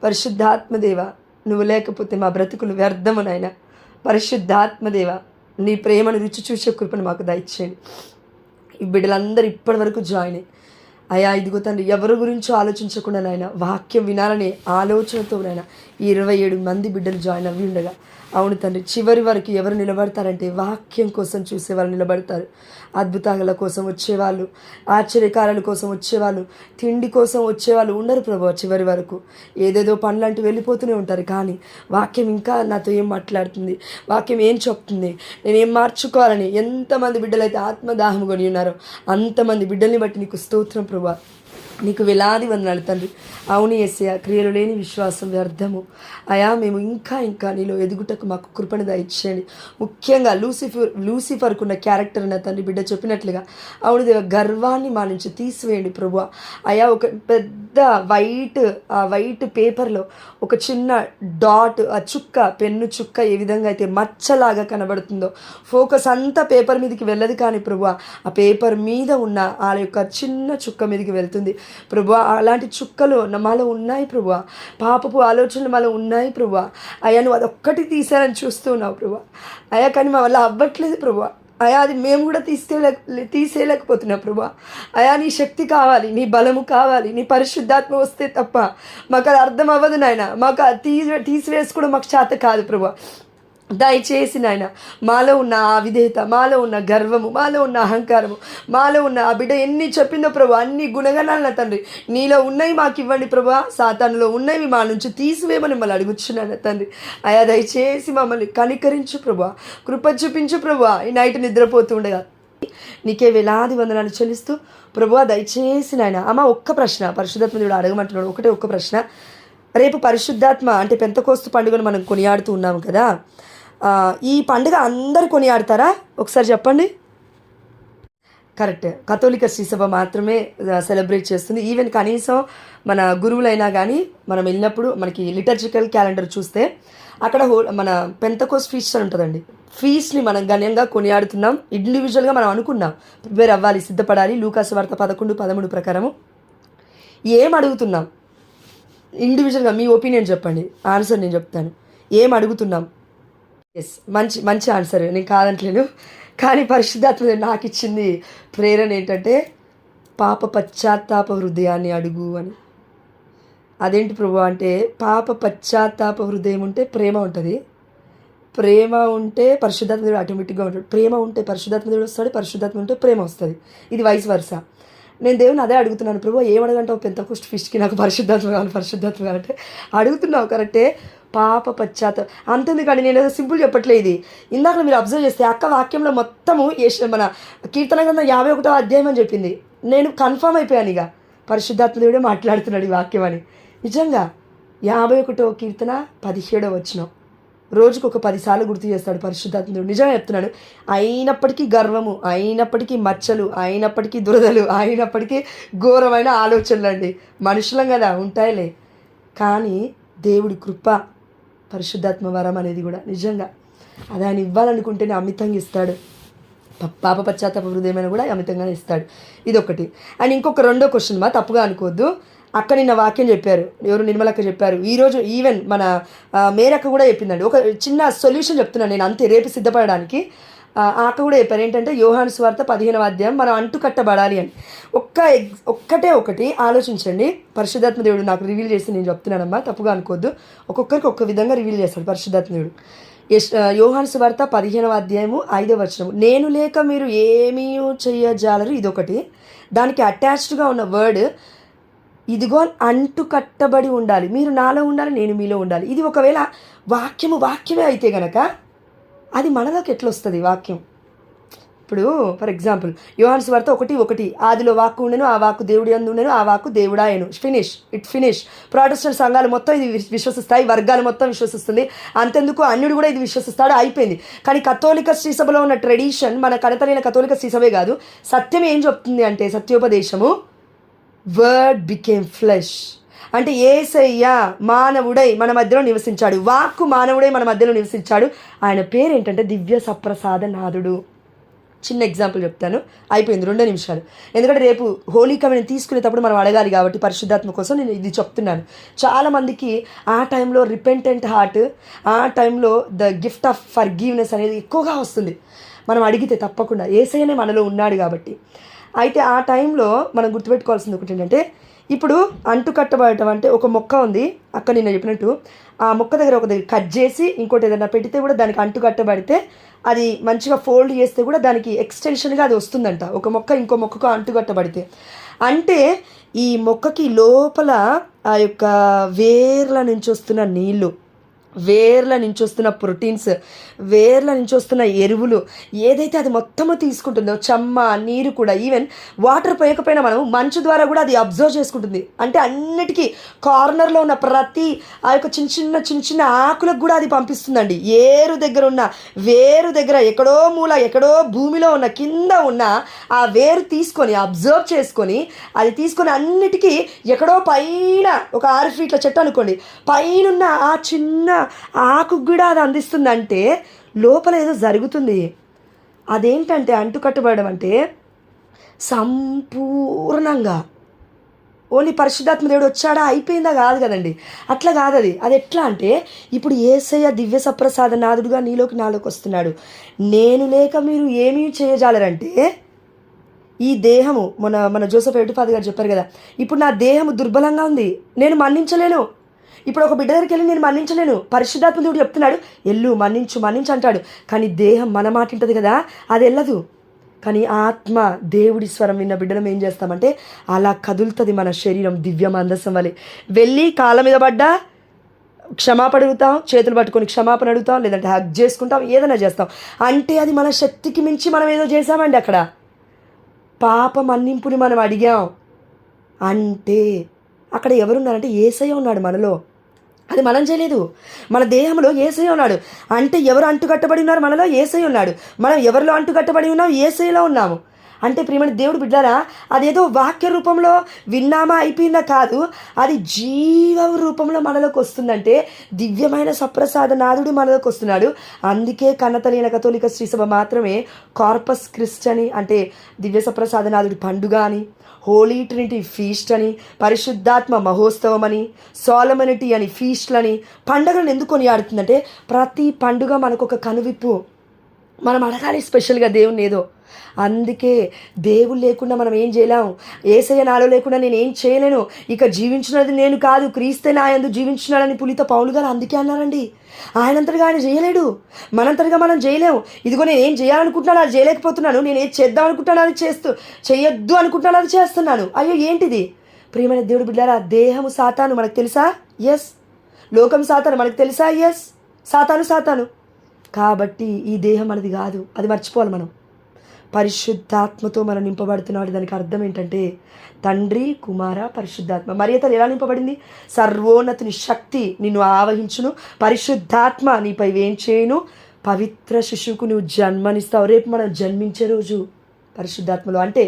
పరిశుద్ధాత్మదేవ, నువ్వు లేకపోతే మా బ్రతుకులు వ్యర్థము నాయన. పరిశుద్ధాత్మదేవ, నీ ప్రేమను రుచి చూసే కృపను మాకు దయచేయండి. ఈ బిడ్డలందరూ ఇప్పటి వరకు జాయిన్ అయ్యి అయ్యా, ఇదిగో తండ్రి, ఎవరి గురించో ఆలోచించకుండా నాయన వాక్యం వినాలనే ఆలోచనతో నాయన 27 మంది బిడ్డలు జాయిన్ అవి ఉండగా, అవును తండ్రి, చివరి వరకు ఎవరు నిలబడతారంటే వాక్యం కోసం చూసేవాళ్ళు నిలబడతారు. అద్భుతాల కోసం వచ్చేవాళ్ళు, ఆశ్చర్యకారాల కోసం వచ్చేవాళ్ళు, తిండి కోసం వచ్చేవాళ్ళు ఉండరు ప్రభు. చివరి వరకు ఏదేదో పనులంటూ వెళ్ళిపోతూనే ఉంటారు. కానీ వాక్యం ఇంకా నాతో ఏం మాట్లాడుతుంది, వాక్యం ఏం చెప్తుంది, నేనేం మార్చుకోవాలని ఎంతమంది బిడ్డలైతే ఆత్మదాహం కొని ఉన్నారో అంతమంది బిడ్డల్ని బట్టి నీకు స్తోత్రం ప్రభు. నీకు వేలాది వందనాలు తండ్రి. అవును యేసయ్య, క్రియలు లేని విశ్వాసం వ్యర్థము. అయా, మేము ఇంకా ఇంకా నీలో ఎదుగుటకు మాకు కృపను దయచేయండి. ముఖ్యంగా లూసిఫర్కున్న క్యారెక్టర్ నా తండ్రి బిడ్డ చెప్పినట్లుగా, అవును దేవ, గర్వాన్ని మా నుంచి తీసివేయండి ప్రభు. అయా, ఒక పెద్ద వైట్ పేపర్లో ఒక చిన్న డాట్, ఆ చుక్క, పెన్ను చుక్క ఏ విధంగా అయితే మచ్చలాగా కనబడుతుందో, ఫోకస్ అంతా పేపర్ మీదకి వెళ్ళదు. కానీ ప్రభు, ఆ పేపర్ మీద ఉన్న ఆ యొక్క చిన్న చుక్క మీదకి వెళ్తుంది ప్రభు. అలాంటి చుక్కలు మాలో ఉన్నాయి ప్రభు. పాపపు ఆలోచనలు మాలో ఉన్నాయి ప్రభు. అయ్యా, నువ్వు అదొక్కటి తీసానని చూస్తూ ఉన్నావు ప్రభు. అయ్యా, కానీ మా వల్ల అవ్వట్లేదు ప్రభు. అయా, అది మేము కూడా తీసేయలేకపోతున్నాం ప్రభు. అయా, నీ శక్తి కావాలి, నీ బలము కావాలి, నీ పరిశుద్ధాత్మ వస్తే తప్ప మాకు అది అర్థం అవ్వదు నాయన. మాకు అది తీసివేసుకోవడం మాకు చేత కాదు ప్రభు. దయచేసి నాయన, మాలో ఉన్న ఆ విధేయత, మాలో ఉన్న గర్వము, మాలో ఉన్న అహంకారము, మాలో ఉన్న ఆ బిడ్డ ఎన్ని చెప్పిందో ప్రభు, అన్ని గుణగణాలు నా తండ్రి నీలో ఉన్నాయి మాకు ఇవ్వండి ప్రభు. సాతానులో ఉన్నవి మా నుంచి తీసివేయమని మిమ్మల్ని అడుగుచున్నాను తండ్రి. అయా, దయచేసి మమ్మల్ని కనికరించు ప్రభు, కృప చూపించు ప్రభు. ఈ నైట్ నిద్రపోతూ ఉండగా నీకే వేలాది వందనాలు చెల్లిస్తూ ప్రభు, దయచేసి నాయన. అమ్మ, ఒక్క ప్రశ్న పరిశుద్ధాత్మ దేవుడు అడగమంటున్నాడు. ఒక్క ప్రశ్న. రేపు పరిశుద్ధాత్మ అంటే పెంతెకోస్తు పండుగను మనం కొనియాడుతూ ఉన్నాము కదా. ఈ పండుగ అందరు కొనియాడతారా? ఒకసారి చెప్పండి. కరెక్ట్, కథోలిక శ్రీసభ మాత్రమే సెలబ్రేట్ చేస్తుంది. ఈవెన్ కనీసం మన గురువులైనా కానీ మనం వెళ్ళినప్పుడు మనకి లిటర్జికల్ క్యాలెండర్ చూస్తే అక్కడ మన పెంతెకోస్ట్ ఫీస్ట్ అని ఉంటుందండి. ఫీస్ట్ని మనం ఘనంగా కొనియాడుతున్నాం. ఇండివిజువల్గా మనం అనుకున్నాం, ప్రిపేర్ అవ్వాలి, సిద్ధపడాలి. లూకాసు వార్త 11:13 ప్రకారము ఏం అడుగుతున్నాం? ఇండివిజువల్గా మీ ఒపీనియన్ చెప్పండి. ఆన్సర్ నేను చెప్తాను. ఏం అడుగుతున్నాం? ఎస్, మంచి ఆన్సర్, నేను కాదంటలేను. కానీ పరిశుద్ధాత్మ నాకు ఇచ్చింది ప్రేరణ ఏంటంటే, పాప పశ్చాత్తాప హృదయాన్ని అడుగు అని. అదేంటి ప్రభు అంటే, పాప పశ్చాత్తాప హృదయం ఉంటే ప్రేమ ఉంటుంది, ప్రేమ ఉంటే పరిశుద్ధాత్మ దేవుడు ఆటోమేటిక్గా ఉంటాడు, ప్రేమ ఉంటే పరిశుద్ధాత్మ దేవుడు వస్తాడు, పరిశుద్ధాత్మ ఉంటే ప్రేమ వస్తుంది. ఇది వైస్ వర్స. నేను దేవుని అదే అడుగుతున్నాను ప్రభు. ఏమడగంటావు? పెంతెకోస్తు ఫీస్ట్కి నాకు పరిశుద్ధాత్మ కావాలంటే అడుగుతున్నావు. కరెక్టే, పాప పశ్చాత్తాపం అంతెందుకండి, నేను ఏదో సింపుల్ చెప్పట్లేదు. ఇది ఇందాక మీరు అబ్జర్వ్ చేస్తే అక్క వాక్యంలో మొత్తము మన కీర్తన గ్రంథం 51వ అధ్యాయం అని చెప్పింది. నేను కన్ఫర్మ్ అయిపోయాను, ఇక పరిశుద్ధాత్మ దేవుడే మాట్లాడుతున్నాడు ఈ వాక్యం అని. నిజంగా 51వ కీర్తన 17వ వచనం రోజుకు ఒక 10 సార్లు గుర్తు చేస్తాడు పరిశుద్ధాత్మ దేవుడు. నిజంగా చెప్తున్నాడు. అయినప్పటికీ గర్వము, అయినప్పటికీ మచ్చలు, అయినప్పటికీ దురదలు, అయినప్పటికీ ఘోరమైన ఆలోచనలు అండి. మనుషులం కదా, ఉంటాయిలే. కానీ దేవుడి కృప, పరిశుద్ధాత్మ వరం అనేది కూడా నిజంగా అది ఆయన ఇవ్వాలనుకుంటేనే అమితంగా ఇస్తాడు. పాప పశ్చాత్తాప హృదయమైన కూడా అమితంగానే ఇస్తాడు. ఇదొకటి. అండ్ ఇంకొక రెండో క్వశ్చన్ తప్పుగా అనుకోవద్దు. అక్క నిన్న వాక్యం చెప్పారు, ఎవరు నిర్మలక్క చెప్పారు. ఈరోజు ఈవెన్ మన మేరక్క కూడా చెప్పిందండి. ఒక చిన్న సొల్యూషన్ చెప్తున్నాను నేను అంతే, రేపు సిద్ధపడడానికి. అక్క కూడా చెప్పారు ఏంటంటే, యోహాను సువార్త 15వ అధ్యాయం మనం అంటు కట్టబడాలి అని. ఒకటి ఆలోచించండి. పరిశుద్ధాత్మ దేవుడు నాకు రివీల్ చేసి నేను చెప్తున్నానమ్మా, తప్పుగా అనుకోవద్దు. ఒక్కొక్కరికి ఒక్క విధంగా రివీల్ చేస్తాడు పరిశుద్ధాత్మ దేవుడు. యోహాను సువార్త 15వ అధ్యాయము 5వ వచనం, నేను లేక మీరు ఏమీ చెయ్యజాలరు. ఇదొకటి. దానికి అటాచ్డ్గా ఉన్న వర్డ్ ఇదిగో అంటు కట్టబడి ఉండాలి. మీరు నాలో ఉండాలి, నేను మీలో ఉండాలి. ఇది ఒకవేళ వాక్యమే అయితే గనక అది మనలోకి ఎట్లా వస్తుంది వాక్యం? ఇప్పుడు ఫర్ ఎగ్జాంపుల్ యోహాను సువార్త 1:1, ఆదిలో వాక్కు ఉండెను, ఆ వాక్కు దేవుడి యందు ఉండెను, ఆ వాక్కు దేవుడాయను. ఫినిష్. ప్రొటెస్టెంట్ సంఘాలు మొత్తం ఇది విశ్వసిస్తాయి, వర్గాలు మొత్తం విశ్వసిస్తుంది. అంతెందుకు అన్యుడు కూడా ఇది విశ్వసిస్తాడు, అయిపోయింది. కానీ కథోలిక శ్రీసభలో ఉన్న ట్రెడిషన్, మన కడతలైన కథోలిక శ్రీసభే కాదు, సత్యం ఏం చెప్తుంది అంటే, సత్యోపదేశము వర్డ్ బికేమ్ ఫ్లెష్ అంటే యేసయ్య మానవుడై మన మధ్యలో నివసించాడు. వాక్కు మానవుడై మన మధ్యలో నివసించాడు. ఆయన పేరు ఏంటంటే దివ్య సప్రసాద నాథుడు. చిన్న ఎగ్జాంపుల్ చెప్తాను, అయిపోయింది 2 నిమిషాలు. ఎందుకంటే రేపు హోలీ కమ్యూనియన్ తీసుకునేటప్పుడు మనం అడగాలి కాబట్టి పరిశుద్ధాత్మ కోసం నేను ఇది చెప్తున్నాను. చాలామందికి ఆ టైంలో రిపెంటెంట్ హార్ట్, ఆ టైంలో ద గిఫ్ట్ ఆఫ్ ఫర్గివ్నెస్ అనేది ఎక్కువగా వస్తుంది మనం అడిగితే. తప్పకుండా యేసయ్యనే మనలో ఉన్నాడు కాబట్టి. అయితే ఆ టైంలో మనం గుర్తుపెట్టుకోవాల్సింది ఒకటి ఏంటంటే, ఇప్పుడు అంటు కట్టబడటం అంటే ఒక మొక్క ఉంది అక్కడ నేను చెప్పినట్టు, ఆ మొక్క దగ్గర ఒక దగ్గర కట్ చేసి ఇంకోటి ఏదైనా పెడితే కూడా దానికి అంటు కట్టబడితే అది మంచిగా ఫోల్డ్ చేస్తే కూడా దానికి ఎక్స్టెన్షన్గా అది వస్తుందంట, ఒక మొక్క ఇంకో మొక్కకు అంటు కట్టబడితే. అంటే ఈ మొక్కకి లోపల ఆ యొక్క వేర్ల నుంచి వస్తున్న నీళ్ళు, వేర్ల నుంచి వస్తున్న ప్రోటీన్స్, వేర్ల నుంచి వస్తున్న ఎరువులు ఏదైతే అది మొత్తము తీసుకుంటుందో, చెమ్మ నీరు కూడా, ఈవెన్ వాటర్ పోయకపోయినా మనం మంచు ద్వారా కూడా అది అబ్జర్వ్ చేసుకుంటుంది. అంటే అన్నిటికీ కార్నర్లో ఉన్న ప్రతి ఆ యొక్క చిన్న చిన్న ఆకులకు కూడా అది పంపిస్తుందండి. వేరు దగ్గర ఎక్కడో మూల, ఎక్కడో భూమిలో ఉన్న కింద ఉన్న ఆ వేరు తీసుకొని అబ్జర్వ్ చేసుకొని అది తీసుకొని అన్నిటికీ ఎక్కడో పైన ఒక 6 ఫీట్ల చెట్టు అనుకోండి, పైన ఆ చిన్న ఆకు కూడా అది అందిస్తుందంటే లోపల ఏదో జరుగుతుంది. అదేంటంటే అంటుకట్టబడడం అంటే సంపూర్ణంగా ఓన్లీ పరిశుద్ధాత్మ దేవుడు వచ్చాడా అయిపోయిందా కాదు కదండి, అట్లా కాదు. అది ఎట్లా అంటే, ఇప్పుడు యేసయ్య దివ్య సప్రసాద నాథుడుగా నాలోకి వస్తున్నాడు. నేను లేక మీరు ఏమీ చేయజాలరంటే, ఈ దేహము మన జోసెఫ్ ఎడుఫాద్ గారు చెప్పారు కదా, ఇప్పుడు నా దేహము దుర్బలంగా ఉంది, నేను మన్నించలేను. ఇప్పుడు ఒక బిడ్డ దగ్గరికి వెళ్ళి నేను మన్నించలేను. పరిశుద్ధాత్మ దేవుడు చెప్తున్నాడు ఎల్లు మన్నించు అంటాడు. కానీ దేహం మన మాట ఉంటుంది కదా, అది వెళ్ళదు. కానీ ఆత్మ దేవుడి స్వరం విన్న బిడ్డలం ఏం చేస్తామంటే అలా కదులుతుంది మన శరీరం దివ్య మందసం వలె. వెళ్ళి కాళ్ళ మీద పడ్డా క్షమాపణ అడుగుతాం, చేతులు పట్టుకొని క్షమాపణ అడుగుతాం, లేదంటే హగ్ చేసుకుంటాం, ఏదైనా చేస్తాం. అంటే అది మన శక్తికి మించి మనం ఏదో చేసామండి. అక్కడ పాప మన్నింపుని మనం అడిగాం అంటే అక్కడ ఎవరున్నారంటే యేసయ్య ఉన్నాడు మనలో. అది మనం చేయలేదు, మన దేహంలో యేసయ్య ఉన్నాడు. అంటే ఎవరు అంటుకట్టబడి ఉన్నారు? మనలో యేసయ్య ఉన్నాడు. మనం ఎవరిలో అంటుకట్టబడి ఉన్నాం? యేసయ్యలో ఉన్నాము. అంటే ప్రియమైన దేవుడు బిడ్డలారా, అదేదో వాక్య రూపంలో విన్నామా అయిపోయిందా కాదు, అది జీవ రూపంలో మనలోకి వస్తుందంటే దివ్యమైన సప్రసాద నాథుడు మనలోకి వస్తున్నాడు. అందుకే కన్నతలైన కథోలిక శ్రీసభ మాత్రమే కార్పస్ క్రిస్ట్ అని, అంటే దివ్య సప్రసాద నాథుడి పండుగ అని, హోలీ ట్రినిటీ ఫీస్ట్ అని, పరిశుద్ధాత్మ మహోత్సవం అని, సోలమనిటీ అని ఫీస్ట్లని పండుగలను ఎందుకు కొనియాడుతుందంటే, ప్రతి పండుగ మనకు ఒక కనువిప్పు. మనం అడగాలి స్పెషల్గా దేవుని ఏదో. అందుకే దేవుడు లేకుండా మనం ఏం చేయలేం. యేసయ్య నాలో లేకుండా నేను ఏం చేయలేను. ఇక జీవించినది నేను కాదు, క్రీస్తే నా యందు జీవించున్నాడని పునీత పౌలు గారు అందుకే అన్నారండి. ఆయనంతటిగా ఆయన చేయలేడు, మనంతటిగా మనం చేయలేము. ఇదిగో నేను ఏం చేయాలనుకుంటున్నాను అది చేయలేకపోతున్నాను, నేను ఏం చేద్దాం అనుకుంటున్నాను అది చేయొద్దు అనుకుంటున్నాను అది చేస్తున్నాను. అయ్యో ఏంటిది? ప్రియమైన దేవుడు బిడ్డారా, దేహము సాతాను మనకు తెలుసా? ఎస్. లోకం సాతాను మనకు తెలుసా? ఎస్. సాతాను. కాబట్టి ఈ దేహం మనది కాదు, అది మర్చిపోవాలి మనం. పరిశుద్ధాత్మతో మనం నింపబడుతున్నాడు. దానికి అర్థం ఏంటంటే తండ్రి, కుమార, పరిశుద్ధాత్మ. మరియతలు ఎలా నింపబడింది? సర్వోన్నతుని శక్తి నిన్ను ఆవహించును, పరిశుద్ధాత్మ నీపై ఏం చేయను, పవిత్ర శిశువుకు నువ్వు జన్మనిస్తావు. రేపు మనం జన్మించే రోజు పరిశుద్ధాత్మలో. అంటే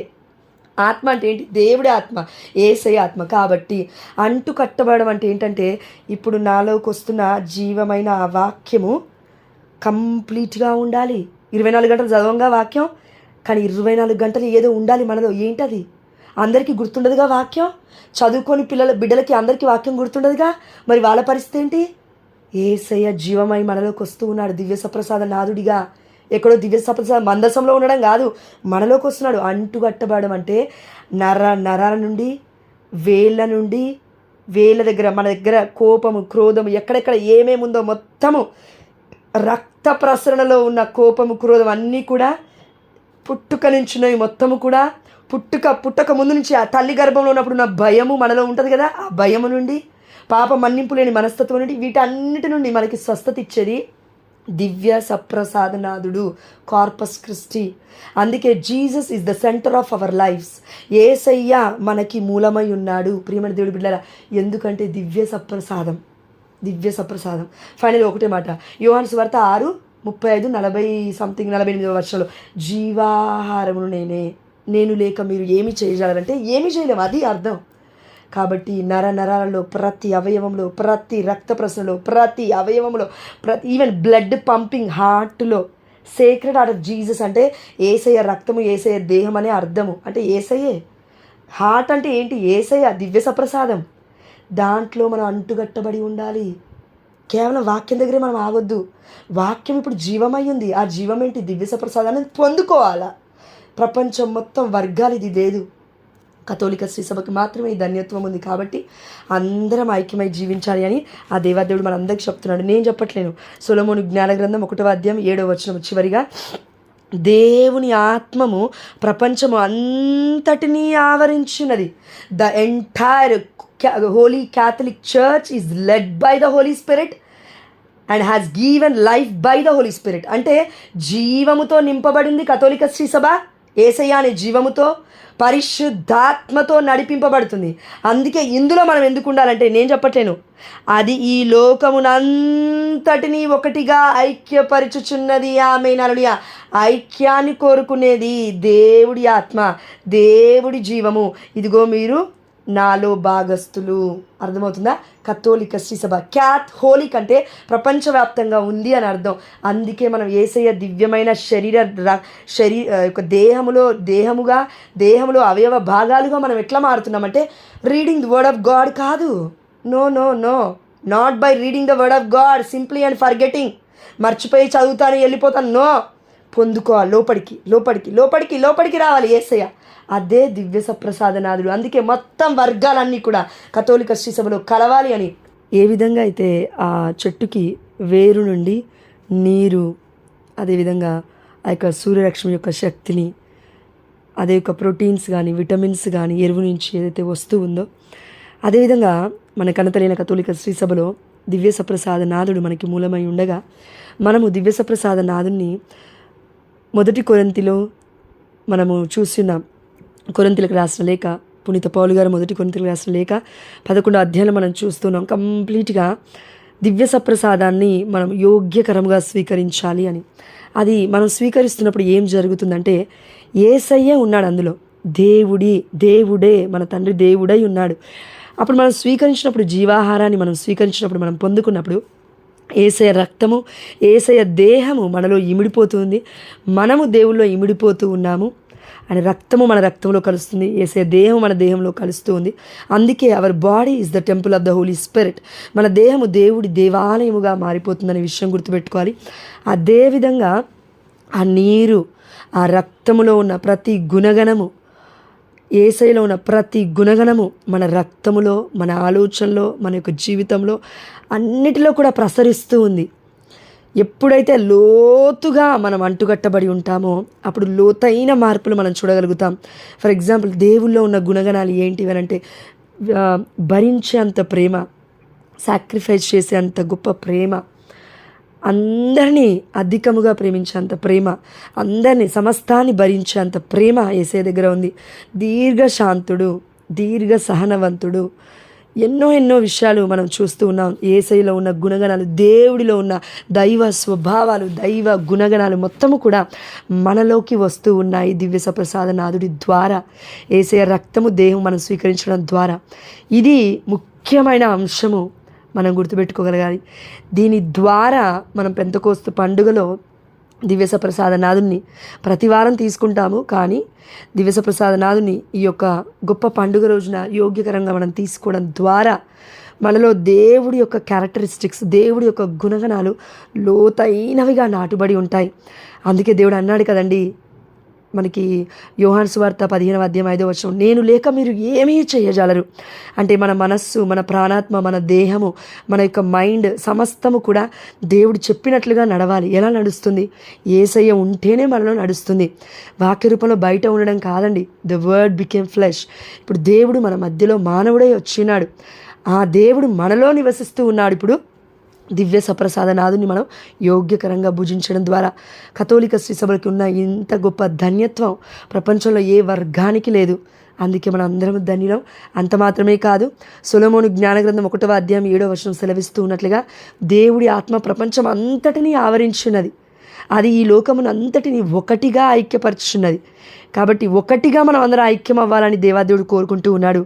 ఆత్మ అంటే ఏంటి? దేవుడే ఆత్మ, యేసయ్య ఆత్మ. కాబట్టి అంటు కట్టబడడం అంటే ఏంటంటే, ఇప్పుడు నాలోకి వస్తున్న జీవమైన ఆ వాక్యము కంప్లీట్గా ఉండాలి. 24 గంటలు చదవంగా వాక్యం, కానీ 24 గంటలు ఏదో ఉండాలి మనలో. ఏంటది? అందరికీ గుర్తుండదుగా వాక్యం. చదువుకొని బిడ్డలకి అందరికీ వాక్యం గుర్తుండదుగా. మరి వాళ్ళ పరిస్థితి ఏంటి? యేసయ్య జీవమై మనలోకి వస్తూ ఉన్నాడు దివ్య సప్రసాద నాథుడిగా. ఎక్కడో దివ్య సప్రసాద మందసంలో ఉండడం కాదు, మనలోకి వస్తున్నాడు. అంటుకట్టబడడం అంటే నరాల నుండి, వేళ్ళ దగ్గర, మన దగ్గర కోపము, క్రోధము, ఎక్కడెక్కడ ఏమేముందో మొత్తము, రక్త ప్రసరణలో ఉన్న కోపము, క్రోధం అన్నీ కూడా పుట్టుక నుంచి ఉన్నవి. మొత్తము కూడా పుట్టక ముందు నుంచి ఆ తల్లి గర్భంలో ఉన్నప్పుడు ఉన్న భయము మనలో ఉంటుంది కదా, ఆ భయము నుండి, పాప మన్నింపు లేని మనస్తత్వం నుండి, వీటన్నిటి నుండి మనకి స్వస్థత ఇచ్చేది దివ్య సప్రసాదనాథుడు, కార్పస్ క్రిస్టి. అందుకే Jesus is the centre of our lifes. యేసయ్య మనకి మూలమై ఉన్నాడు. ప్రియమైన దేవుడి బిడ్డలారా, ఎందుకంటే దివ్య సప్రసాదం. ఫైనల్ ఒకటే మాట, యోహాను సువార్త 6:35, 48 వర్షాలు, జీవాహారమును నేను లేక మీరు ఏమి చేయగలరంటే ఏమి చేయలేము, అది అర్థం. కాబట్టి నరాలలో, ప్రతి అవయవంలో, ప్రతి రక్త ప్రసరణలో, ప్రతి అవయవంలో, ఈవెన్ బ్లడ్ పంపింగ్ హార్ట్లో, సేక్రెడ్ హార్ట్ ఆఫ్ జీసస్ అంటే యేసయ్య రక్తము, యేసయ్య దేహం అనే అర్థము. అంటే యేసయ్యే. హార్ట్ అంటే ఏంటి? యేసయ్య దివ్య సప్రసాదం. దాంట్లో మనం అంటుగట్టబడి ఉండాలి. కేవలం వాక్యం దగ్గరే మనం ఆగొద్దు. వాక్యం ఇప్పుడు జీవమై ఉంది. ఆ జీవం ఏంటి? దివ్య సప్రసాదాన్ని పొందుకోవాలా. ప్రపంచం మొత్తం వర్గాలు ఇది లేదు. కథోలిక శ్రీ సభకి మాత్రమే ఈ ధన్యత్వం ఉంది. కాబట్టి అందరం ఐక్యమై జీవించాలి అని ఆ దేవాదేవుడు మనందరికీ చెప్తున్నాడు. నేను చెప్పట్లేను. సొలొమోను జ్ఞాన గ్రంథం 1వ అధ్యాయం 7వ వచనం చివరిగా, దేవుని ఆత్మము ప్రపంచము అంతటినీ ఆవరించినది. The entire holy Catholic church is led by the holy spirit and has given life by the holy spirit. అంటే జీవముతో నింపబడింది కథోలిక శ్రీ సభ. యేసయ్య అనే జీవముతో, పరిశుద్ధాత్మతో నడిపింపబడుతుంది. అందుకే ఇందులో మనం ఎందుకు ఉండాలంటే, నేను చెప్పట్లేను, అది ఈ లోకమునంతటినీ ఒకటిగా ఐక్యపరచుచున్నది. ఆమె నలుడియ ఐక్యాన్ని కోరుకునేది దేవుడి ఆత్మ, దేవుడి జీవము. ఇదిగో మీరు నాలో భాగస్థులు. అర్థమవుతుందా? కథోలిక శ్రీ సభ హోలిక్ అంటే ప్రపంచవ్యాప్తంగా ఉంది అని అర్థం. అందుకే మనం యేసయ్య దివ్యమైన దేహములో అవయవ భాగాలుగా మనం ఎట్లా మారుతున్నామంటే reading the word of God కాదు. No no no not by reading the word of God simply and forgetting. మర్చిపోయి చదువుతాను వెళ్ళిపోతాను. నో, పొందుకోవాలి. లోపలికి లోపలికి లోపలికి లోపలికి రావాలి యేసయ్య. అదే దివ్య సప్రసాదనాథుడు. అందుకే మొత్తం వర్గాలన్నీ కూడా కథోలిక శ్రీ సభలో కలవాలి అని. ఏ విధంగా అయితే ఆ చెట్టుకి వేరు నుండి నీరు, అదేవిధంగా ఆ యొక్క సూర్యరశ్మి యొక్క శక్తిని, అదే యొక్క ప్రోటీన్స్ కానీ విటమిన్స్ కానీ ఎరువు నుంచి ఏదైతే వస్తూ ఉందో, అదేవిధంగా మన కనతలైన కథోలిక శ్రీ సభలో దివ్య సప్రసాదనాథుడు మనకి మూలమై ఉండగా, మనము దివ్య సప్రసాదనాథుడిని 1 కొరింథీలో మనము చూస్తున్నాం. కొరింథీలకు రాసిన లేఖ, పునీత పౌలు గారు 1 కొరింథీలకు రాసిన లేఖ 11వ అధ్యాయంలో మనం చూస్తున్నాం. కంప్లీట్గా దివ్య సప్రసాదాన్ని మనం యోగ్యకరంగా స్వీకరించాలి అని. అది మనం స్వీకరిస్తున్నప్పుడు ఏం జరుగుతుందంటే, యేసయ్యే ఉన్నాడు అందులో. దేవుడే మన తండ్రి దేవుడై ఉన్నాడు. అప్పుడు మనం స్వీకరించినప్పుడు, జీవాహారాన్ని మనం స్వీకరించినప్పుడు, మనం పొందుకున్నప్పుడు యేసయ్య రక్తము, యేసయ్య దేహము మనలో ఇమిడిపోతుంది. మనము దేవుల్లో ఇమిడిపోతూ ఉన్నాము. ఆయన రక్తము మన రక్తంలో కలుస్తుంది, యేసయ్య దేహం మన దేహంలో కలుస్తూ ఉంది. అందుకే our body is the temple of the holy spirit. మన దేహము దేవుడి దేవాలయముగా మారిపోతుందనే విషయం గుర్తుపెట్టుకోవాలి. అదేవిధంగా ఆ నీరు, ఆ రక్తములో ఉన్న ప్రతి గుణగణము, యేసయ్యలో ఉన్న ప్రతి గుణగణము మన రక్తములో, మన ఆలోచనలో, మన యొక్క జీవితంలో అన్నిటిలో కూడా ప్రసరిస్తూ ఉంది. ఎప్పుడైతే లోతుగా మనం అంటుకట్టబడి ఉంటామో అప్పుడు లోతైన మార్పులు మనం చూడగలుగుతాం. ఫర్ ఎగ్జాంపుల్, దేవుల్లో ఉన్న గుణగణాలు ఏంటివి అంటే, భరించే అంత ప్రేమ, సాక్రిఫైస్ చేసే అంత గొప్ప ప్రేమ, అందరినీ అధికముగా ప్రేమించేంత ప్రేమ, అందరినీ సమస్తాన్ని భరించేంత ప్రేమ యేసయ్య దగ్గర ఉంది. దీర్ఘశాంతుడు, దీర్ఘ సహనవంతుడు, ఎన్నో విషయాలు మనం చూస్తూ ఉన్నాం. యేసయ్యలో ఉన్న గుణగణాలు, దేవుడిలో ఉన్న దైవ స్వభావాలు, దైవ గుణగణాలు మొత్తము కూడా మనలోకి వస్తూ ఉన్నాయి దివ్య సప్రసాదనాథుడి ద్వారా, యేసయ్య రక్తము దేహం మనం స్వీకరించడం ద్వారా. ఇది ముఖ్యమైన అంశము, మనం గుర్తుపెట్టుకోగలగాలి. దీని ద్వారా మనం పెంతెకోస్తు పండుగలో దివ్య సప్రసాదనాథుని ప్రతి వారం తీసుకుంటాము. కానీ దివ్య సప్రసాదనాథుని ఈ యొక్క గొప్ప పండుగ రోజున యోగ్యకరంగా మనం తీసుకోవడం ద్వారా మనలో దేవుడి యొక్క క్యారెక్టరిస్టిక్స్, దేవుడి యొక్క గుణగణాలు లోతైనవిగా నాటుబడి ఉంటాయి. అందుకే దేవుడు అన్నాడు కదండి మనకి యోహాను సువార్త 15వ అధ్యాయం 5వ వచనం, నేను లేక మీరు ఏమీ చేయజాలరు. అంటే మన మనస్సు, మన ప్రాణాత్మ, మన దేహము, మన యొక్క మైండ్ సమస్తము కూడా దేవుడు చెప్పినట్లుగా నడవాలి. ఎలా నడుస్తుంది? యేసయ్య ఉంటేనే మనలో నడుస్తుంది. వాక్య రూపంలో బయట ఉండడం కాదండి. The word became flesh. ఇప్పుడు దేవుడు మన మధ్యలో మానవుడై వచ్చినాడు. ఆ దేవుడు మనలో నివసిస్తూ ఉన్నాడు. ఇప్పుడు దివ్య సప్రసాదనాథుని మనం యోగ్యకరంగా భుజించడం ద్వారా కథోలిక శ్రీ సభలకి ఉన్న ఇంత గొప్ప ధన్యత్వం ప్రపంచంలో ఏ వర్గానికి లేదు. అందుకే మనం అందరం ధన్యులం. అంత మాత్రమే కాదు, సొలొమోను జ్ఞానగ్రంథం 1వ అధ్యాయం 7వ వచనం సెలవిస్తూ ఉన్నట్లుగా దేవుడి ఆత్మ ప్రపంచం అంతటినీ ఆవరించున్నది. అది ఈ లోకమును అంతటిని ఒకటిగా ఐక్యపరుచున్నది. కాబట్టి ఒకటిగా మనం అందరం ఐక్యం అవ్వాలని దేవాదేవుడు కోరుకుంటూ ఉన్నాడు.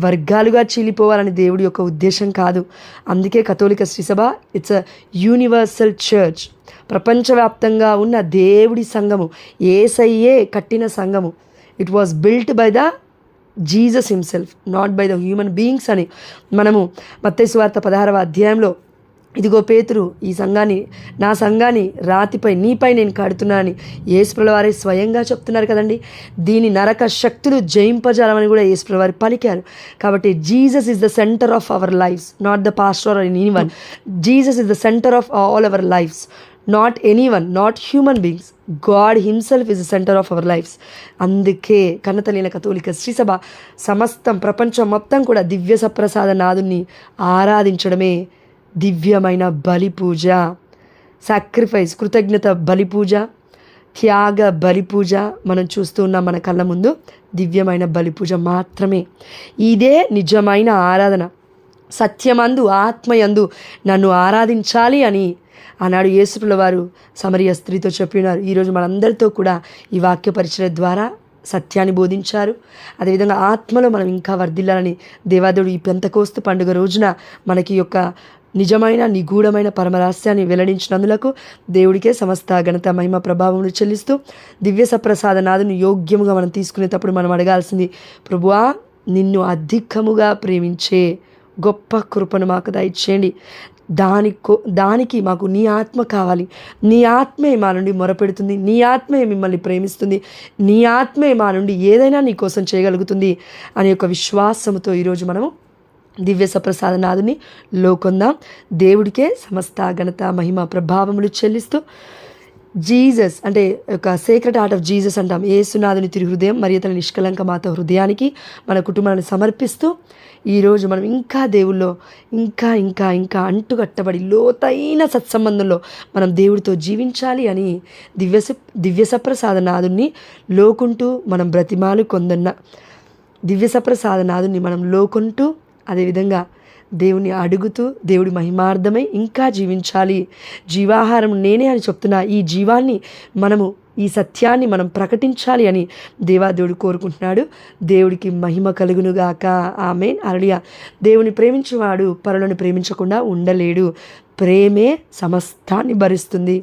వర్గాలుగా చీలిపోవాలని దేవుడి యొక్క ఉద్దేశం కాదు. అందుకే కథోలిక శ్రీసభ ఇట్స్ అ యూనివర్సల్ చర్చ్. ప్రపంచవ్యాప్తంగా ఉన్న దేవుడి సంఘము, యేసయ్యే కట్టిన సంఘము. It was built by the Jesus himself, not by the human beings అని మనము మత్తయి సువార్త 16వ అధ్యాయంలో, ఇదిగో పేతురు ఈ సంఘాన్ని, నా సంఘాన్ని రాతిపై నీపై నేను కడుతున్నానని యేసుప్రభుల వారే స్వయంగా చెప్తున్నారు కదండి. దీని నరక శక్తులు జయింపజాలమని కూడా యేసుప్రభుల వారు పలికారు. కాబట్టి Jesus is the centre of our lives, not the pastor or anyone. Jesus is the centre of all our lives, not anyone, not human beings. God himself is the centre of our lives. అందుకే కన్నతల్లిన కథోలిక శ్రీసభ సమస్తం ప్రపంచం మొత్తం కూడా దివ్య సప్రసాద నాదుని ఆరాధించడమే దివ్యమైన బలి పూజ, సాక్రిఫైస్, కృతజ్ఞత బలి పూజ, త్యాగ బలి పూజ మనం చూస్తూ ఉన్నాం మన కళ్ళ ముందు. దివ్యమైన బలి పూజ మాత్రమే. ఇదే నిజమైన ఆరాధన. సత్యమందు ఆత్మయందు నన్ను ఆరాధించాలి అని ఆనాడు యేసుప్రభుల వారు సమరయ స్త్రీతో చెప్పినారు. ఈరోజు మనందరితో కూడా ఈ వాక్య పరిచయం ద్వారా సత్యాన్ని బోధించారు. అదేవిధంగా ఆత్మలో మనం ఇంకా వర్ధిల్లాలని దేవాదేవుడు ఈ పెంతెకోస్తు పండుగ రోజున మనకి యొక్క నిజమైన నిగూఢమైన పరమరహస్యాన్ని వెల్లడించినందులకు దేవుడికే సమస్త ఘనత మహిమ ప్రభావములు చెల్లిస్తూ, దివ్య సప్రసాద నాదుని యోగ్యముగా మనం తీసుకునేటప్పుడు మనం అడగాల్సింది, ప్రభువా నిన్ను అధికముగా ప్రేమించే గొప్ప కృపను మాకు దయచేయండి. దానికి మాకు నీ ఆత్మ కావాలి. నీ ఆత్మే మా నుండి మొరపెడుతుంది, నీ ఆత్మే మిమ్మల్ని ప్రేమిస్తుంది, నీ ఆత్మే మా నుండి ఏదైనా నీ కోసం చేయగలుగుతుంది అనే ఒక విశ్వాసముతో ఈరోజు మనము దివ్య సప్రసాద నాదుని లోకొందాం. దేవుడికే సమస్త ఘనత మహిమ ప్రభావములు చెల్లిస్తూ, జీసస్ అంటే ఒక సీక్రెట్ హార్ట్ ఆఫ్ జీసస్ అంటాం. యేసునాథుని తిరు హృదయం మరియు తన నిష్కలంక మాత హృదయానికి మన కుటుంబాన్ని సమర్పిస్తూ, ఈరోజు మనం ఇంకా దేవుల్లో ఇంకా ఇంకా ఇంకా అంటుకట్టబడి లోతైన సత్సంబంధంలో మనం దేవుడితో జీవించాలి అని దివ్య సప్రసాద నాదుని లోకుంటూ మనం బ్రతిమాలు కొందన్న దివ్య సప్రసాద నాదుని మనం లోకుంటూ, అదేవిధంగా దేవుని అడుగుతూ దేవుడి మహిమార్థమై ఇంకా జీవించాలి. జీవాహారం నేనే అని చెప్తున్నా ఈ జీవాన్ని మనము, ఈ సత్యాన్ని మనం ప్రకటించాలి అని దేవాదేవుడు కోరుకుంటున్నాడు. దేవుడికి మహిమ కలుగునుగాక. ఆమేన్. హల్లెలూయా. దేవుని ప్రేమించేవాడు పరులను ప్రేమించకుండా ఉండలేడు. ప్రేమే సమస్తాన్ని భరిస్తుంది.